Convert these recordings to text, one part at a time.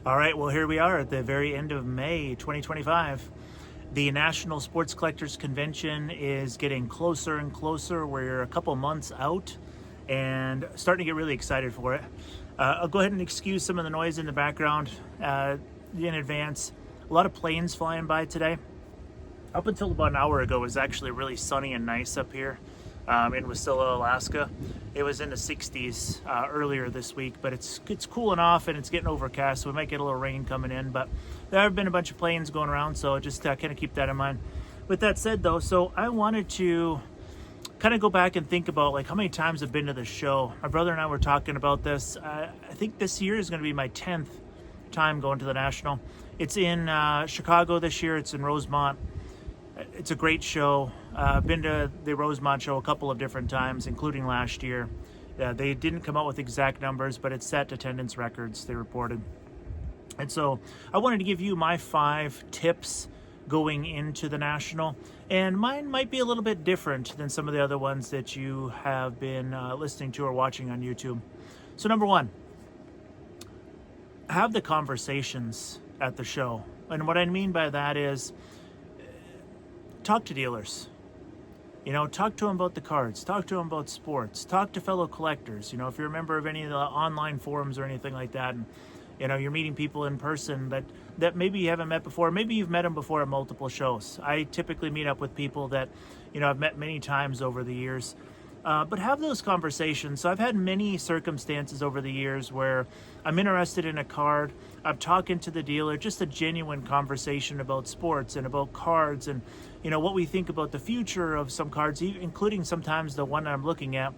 All right, well, here we are at the very end of May 2025. The National Sports Collectors Convention is getting closer and closer. We're a couple months out and starting to get really excited for it. I'll go ahead and excuse some of the noise in the background in advance. A lot of planes flying by today. Up until about an hour ago, it was actually really sunny and nice up here in Wasilla, Alaska. It was in the 60s earlier this week, but it's cooling off and it's getting overcast, so we might get a little rain coming in. But there have been a bunch of planes going around, so just kind of keep that in mind. With that said, though, so I wanted to kind of go back and think about like how many times I've been to the show. My brother and I were talking about this. I think this year is going to be my 10th time going to the National. It's in Chicago this year. It's in Rosemont. It's a great show. I've been to the Rosemont show a couple of different times, including last year. They didn't come out with exact numbers, but it set attendance records, they reported. And so I wanted to give you my 5 tips going into the National. And mine might be a little bit different than some of the other ones that you have been listening to or watching on YouTube. So number 1, have the conversations at the show. And what I mean by that is, talk to dealers. Talk to them about the cards. Talk to them about sports. Talk to fellow collectors. If you're a member of any of the online forums or anything like that, and you're meeting people in person that maybe you haven't met before. Maybe you've met them before at multiple shows. I typically meet up with people that I've met many times over the years. But have those conversations. So I've had many circumstances over the years where I'm interested in a card, I'm talking to the dealer, just a genuine conversation about sports and about cards and what we think about the future of some cards, including sometimes the one I'm looking at.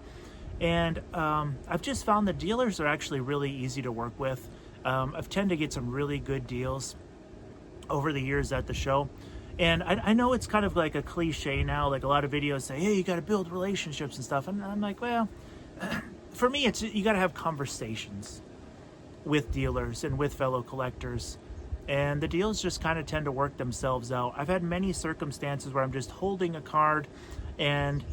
And I've just found the dealers are actually really easy to work with. I've tended to get some really good deals over the years at the show. And I know it's kind of like a cliche now, like a lot of videos say, hey, you got to build relationships and stuff. And I'm like, well, for me, it's you got to have conversations with dealers and with fellow collectors. And the deals just kind of tend to work themselves out. I've had many circumstances where I'm just holding a card and,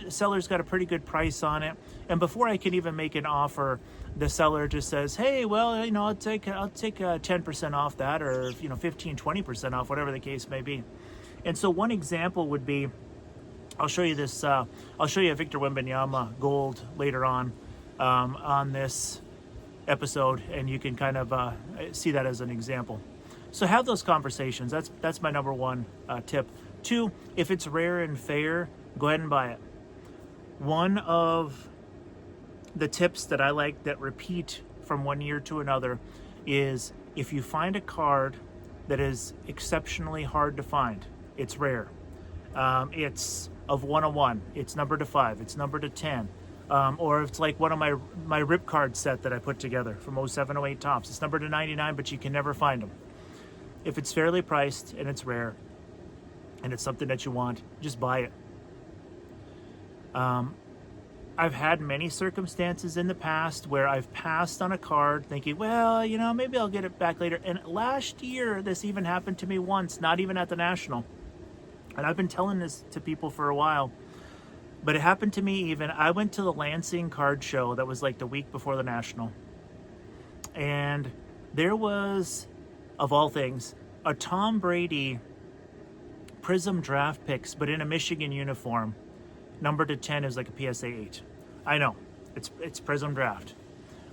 seller's got a pretty good price on it. And before I can even make an offer, the seller just says, hey, well, I'll take 10% off that, or, 15, 20% off, whatever the case may be. And so one example would be, I'll show you this, I'll show you a Victor Wembanyama gold later on this episode, and you can kind of see that as an example. So have those conversations. That's my number 1 tip. 2, if it's rare and fair, go ahead and buy it. One of the tips that I like that repeat from one year to another is if you find a card that is exceptionally hard to find, it's rare. It's of 101, it's numbered to 5, it's numbered to 10. Or it's like one of my rip card set that I put together from 07, 08 Topps. It's numbered to 99, but you can never find them. If it's fairly priced and it's rare and it's something that you want, just buy it. I've had many circumstances in the past where I've passed on a card thinking, well, maybe I'll get it back later. And last year, this even happened to me once, not even at the National. And I've been telling this to people for a while. But it happened to me even, I went to the Lansing card show that was like the week before the National. And there was, of all things, a Tom Brady Prism draft picks, but in a Michigan uniform. Numbered to 10 is like a PSA 8. I know, it's Prism draft.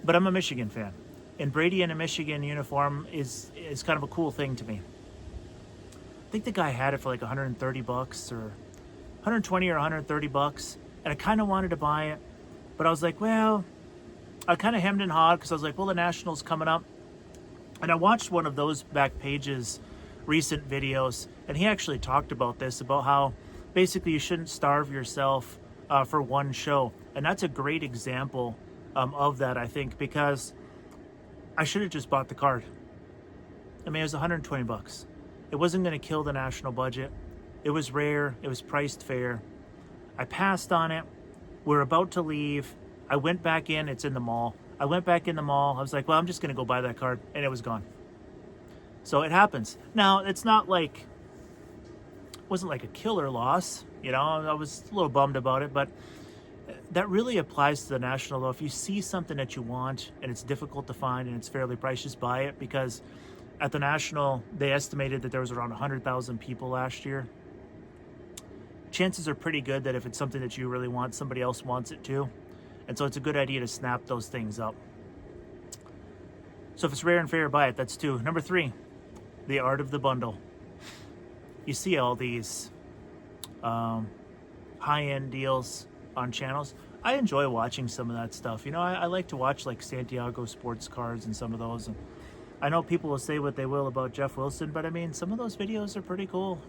But I'm a Michigan fan. And Brady in a Michigan uniform is kind of a cool thing to me. I think the guy had it for like $130 or 120 or 130 bucks, and I kind of wanted to buy it, but I was like, well, I kind of hemmed and hawed because I was like, well, the National's coming up. And I watched one of those back pages recent videos, and he actually talked about this, about how basically you shouldn't starve yourself for one show. And that's a great example of that, I think, because I should have just bought the card. I mean, it was 120 bucks. It wasn't going to kill the National budget. It was rare. It was priced fair. I passed on it. We're about to leave. I went back in. It's in the mall. I went back in the mall. I was like, well, I'm just going to go buy that card. And it was gone. So it happens. Now, it's not like, it wasn't like a killer loss. I was a little bummed about it. But That really applies to the National, though. If you see something that you want and it's difficult to find and it's fairly priced, just buy it, because at the National, they estimated that there was around 100,000 people last year. Chances are pretty good that if it's something that you really want, somebody else wants it too. And so it's a good idea to snap those things up. So if it's rare and fair, buy it. That's 2. Number 3, the art of the bundle. You see all these high-end deals on channels. I enjoy watching some of that stuff. I like to watch like Santiago Sports Cards and some of those. And I know people will say what they will about Jeff Wilson, but I mean, some of those videos are pretty cool.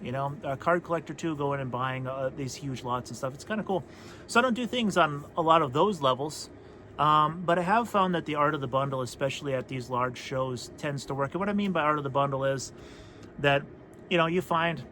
A card collector too, going and buying these huge lots and stuff. It's kind of cool. So I don't do things on a lot of those levels. But I have found that the art of the bundle, especially at these large shows, tends to work. And what I mean by art of the bundle is that, you find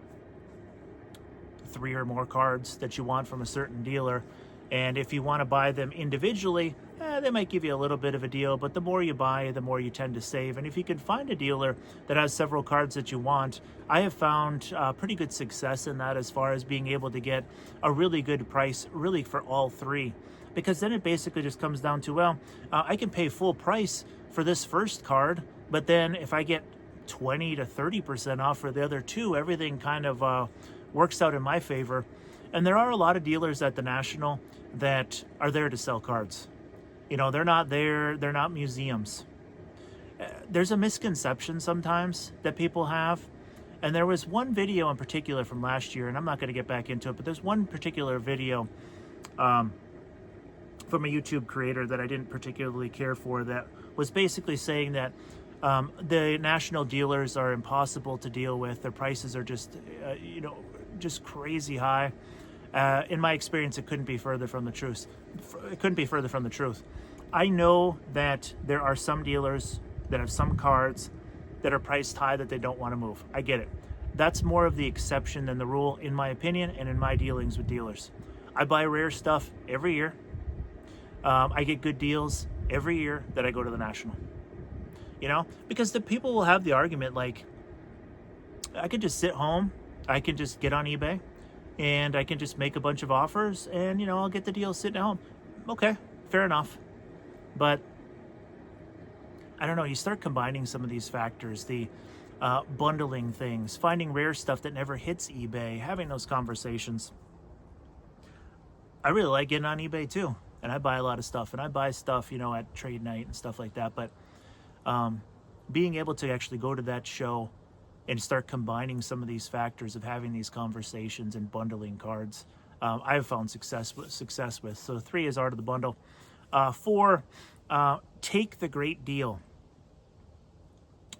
3 or more cards that you want from a certain dealer. And if you want to buy them individually, they might give you a little bit of a deal, but the more you buy, the more you tend to save. And if you can find a dealer that has several cards that you want, I have found pretty good success in that, as far as being able to get a really good price, really, for all 3. Because then it basically just comes down to, well, I can pay full price for this first card, but then if I get 20 to 30% off for the other 2, everything kind of works out in my favor. And there are a lot of dealers at the National that are there to sell cards. They're not there, they're not museums. There's a misconception sometimes that people have. And there was one video in particular from last year, and I'm not going to get back into it, but there's one particular video from a YouTube creator that I didn't particularly care for, that was basically saying that the National dealers are impossible to deal with. Their prices are just, just crazy high. In my experience, it couldn't be further from the truth. I know that there are some dealers that have some cards that are priced high that they don't want to move. I get it. That's more of the exception than the rule, in my opinion, and in my dealings with dealers. I buy rare stuff every year. I get good deals every year that I go to the National. Because the people will have the argument like, I could just sit home, I can just get on eBay, and I can just make a bunch of offers, and I'll get the deal sitting at home. Okay, fair enough. But I don't know, you start combining some of these factors, the bundling things, finding rare stuff that never hits eBay, having those conversations. I really like getting on eBay too, and I buy a lot of stuff, and I buy stuff, at trade night and stuff like that. But being able to actually go to that show and start combining some of these factors of having these conversations and bundling cards, I've found success with. So 3 is art of the bundle. 4, take the great deal.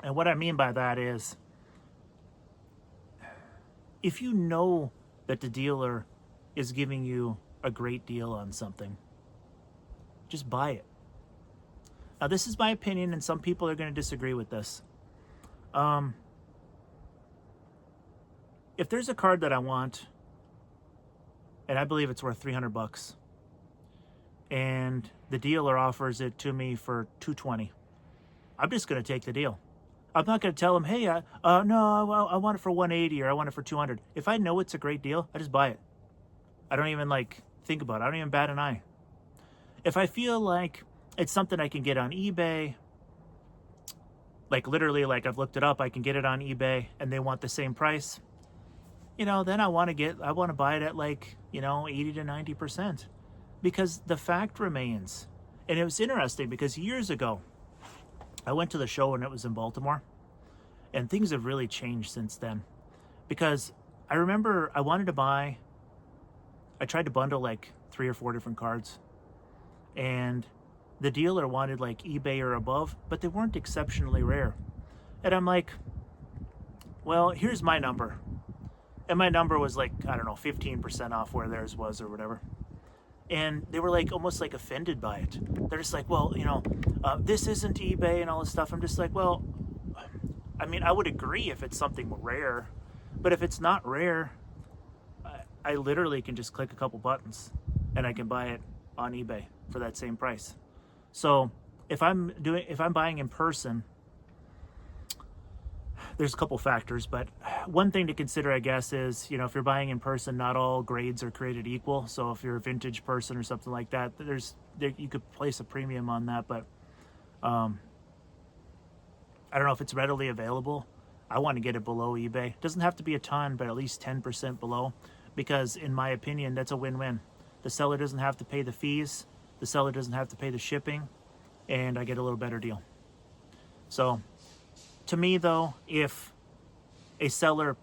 And what I mean by that is, if you know that the dealer is giving you a great deal on something, just buy it. Now, this is my opinion, and some people are going to disagree with this. If there's a card that I want, and I believe it's worth $300, and the dealer offers it to me for $220, I'm just going to take the deal. I'm not going to tell him, hey, no, I want it for $180 or I want it for $200. If I know it's a great deal, I just buy it. I don't even think about it. I don't even bat an eye. If I feel like it's something I can get on eBay, literally, I've looked it up, I can get it on eBay, and they want the same price, then I want to buy it at 80 to 90%, because the fact remains. And it was interesting because years ago, I went to the show when it was in Baltimore, and things have really changed since then. Because I remember I tried to bundle 3 or 4 different cards, and the dealer wanted eBay or above, but they weren't exceptionally rare. And I'm like, well, here's my number. And my number was 15% off where theirs was or whatever. And they were almost offended by it. They're just well, this isn't eBay and all this stuff. I'm just well, I mean, I would agree if it's something rare, but if it's not rare, I literally can just click a couple buttons and I can buy it on eBay for that same price. So if I'm buying in person, there's a couple factors, but one thing to consider, I guess, is, you know, if you're buying in person, not all grades are created equal. So if you're a vintage person or something like that, you could place a premium on that. But I don't know if it's readily available. I want to get it below eBay. It doesn't have to be a ton, but at least 10% below, because in my opinion, that's a win-win. The seller doesn't have to pay the fees, the seller doesn't have to pay the shipping, and I get a little better deal. So to me though, if a seller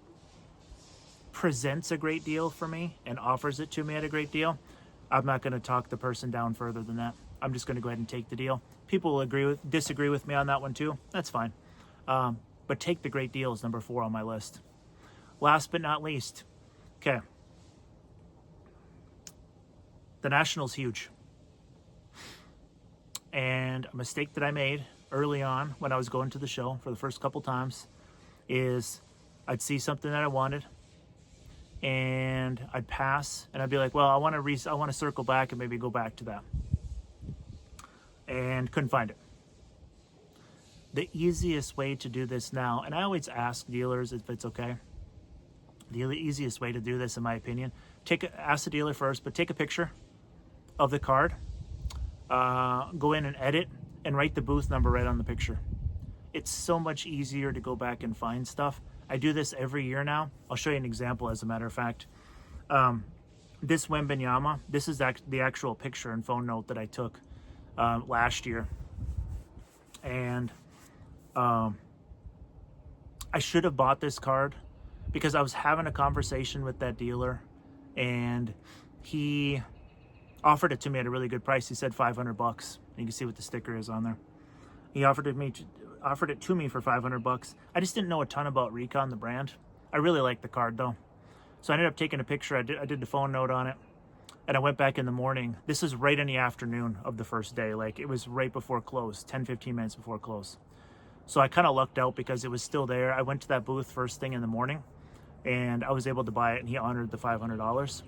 presents a great deal for me and offers it to me at a great deal, I'm not going to talk the person down further than that. I'm just going to go ahead and take the deal. People will disagree with me on that one too. That's fine. But take the great deal is number 4 on my list. Last but not least, okay. The National's huge. And a mistake that I made early on when I was going to the show for the first couple times is I'd see something that I wanted and I'd pass and I'd be like, well, I want to circle back and maybe go back to that. And couldn't find it. The easiest way to do this now, and I always ask dealers if it's okay. The easiest way to do this, in my opinion, ask the dealer first, but take a picture of the card, go in and edit, and write the booth number right on the picture. It's so much easier to go back and find stuff. I do this every year now. I'll show you an example, as a matter of fact. This Wembanyama, this is the actual picture and phone note that I took last year. And I should have bought this card because I was having a conversation with that dealer and he offered it to me at a really good price. He said $500. You can see what the sticker is on there. He offered it to me for $500. I just didn't know a ton about Recon, the brand. I really liked the card though. So I ended up taking a picture. I did the phone note on it. And I went back in the morning. This is right in the afternoon of the first day. Like, it was right before close, 10-15 minutes before close. So I kind of lucked out because it was still there. I went to that booth first thing in the morning and I was able to buy it, and he honored the $500.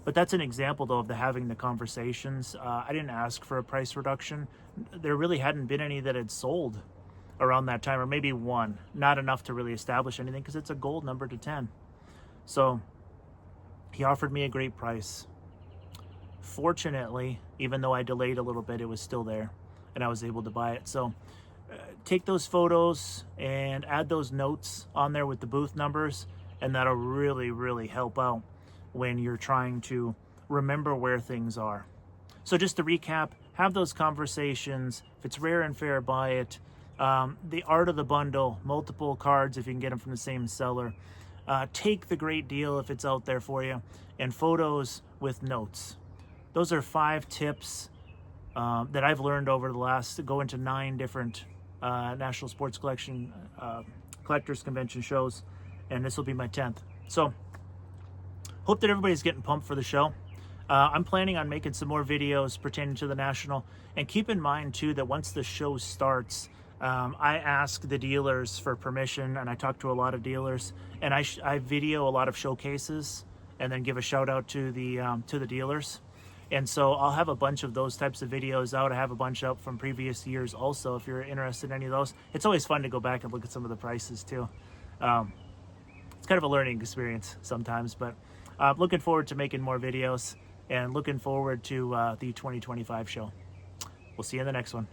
But that's an example though of having the conversations. I didn't ask for a price reduction. There really hadn't been any that had sold around that time, or maybe one. Not enough to really establish anything because it's a gold number to 10. So he offered me a great price. Fortunately, even though I delayed a little bit, it was still there and I was able to buy it. So take those photos and add those notes on there with the booth numbers, and that'll really, really help out when you're trying to remember where things are. So just to recap, have those conversations. If it's rare and fair, buy it. The art of the bundle, multiple cards if you can get them from the same seller. Take the great deal if it's out there for you, and photos with notes. Those are 5 tips that I've learned over the last, go into 9 different National Sports Collection Collectors Convention shows, and this will be my 10th. So hope that everybody's getting pumped for the show. I'm planning on making some more videos pertaining to the National, and keep in mind too that once the show starts, I ask the dealers for permission, and I talk to a lot of dealers, and I video a lot of showcases and then give a shout out to the dealers. And so I'll have a bunch of those types of videos out. I have a bunch up from previous years also, if you're interested in any of those. It's always fun to go back and look at some of the prices too. It's kind of a learning experience sometimes, but looking forward to making more videos and looking forward to the 2025 show. We'll see you in the next one.